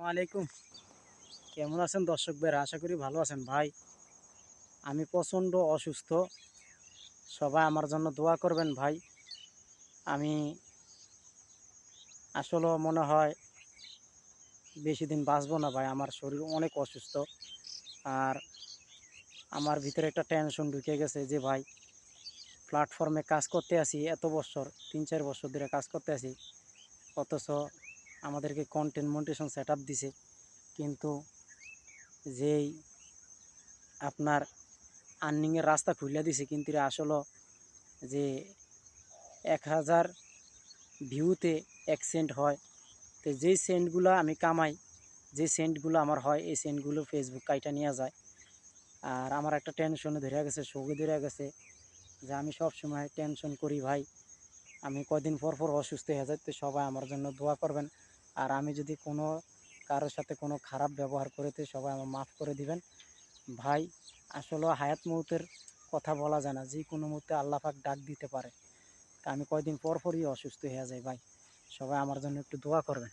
আলাইকুম। কেমন আছেন দর্শক ভাইরা? আশা করি ভালো আছেন ভাই। আমি প্রচণ্ড অসুস্থ। সবাই আমার জন্য দোয়া করবেন ভাই। আমি আসলেও মনে হয় বেশি দিন বাঁচবো না ভাই। আমার শরীর অনেক অসুস্থ। আর আমার ভিতরে একটা টেনশন ঢুকে গেছে যে ভাই প্ল্যাটফর্মে কাজ করতে আছি এত বছর, ৩-৪ বছর ধরে কাজ করতে আছি। অথচ আমাদেরকে কন্টেন্ট মনিটাইজেশন সেটআপ দিছে। কিন্তু যেই আপনার আর্নিংয়ের রাস্তা খুইলা দিছে কিন্তু এরা আসলে যে ১,০০০ ভিউতে ১ সেন্ট হয়। তো যেই সেন্টগুলো আমি কামাই, যে সেন্টগুলো আমার হয় এই সেন্টগুলো ফেসবুক কাইটা নিয়ে যায়। আর আমার একটা টেনশনে ধরে গেছে, শোকে ধরে গেছে যে আমি সবসময় টেনশন করি ভাই। আমি কয়দিন পর পর অসুস্থ হয়ে যাই। তো সবাই আমার জন্য দোয়া করবেন। আর আমি যদি কোনো কারোর সাথে কোনো খারাপ ব্যবহার করে তো সবাই আমার মাফ করে দিবেন ভাই। আসলে হায়াত মৌতের কথা বলা যায় না, যে কোনো মুহূর্তে আল্লাহ পাক ডাক দিতে পারে। তা আমি কয়দিন পর পরই অসুস্থ হয়ে যাই ভাই। সবাই আমার জন্য একটু দোয়া করবেন।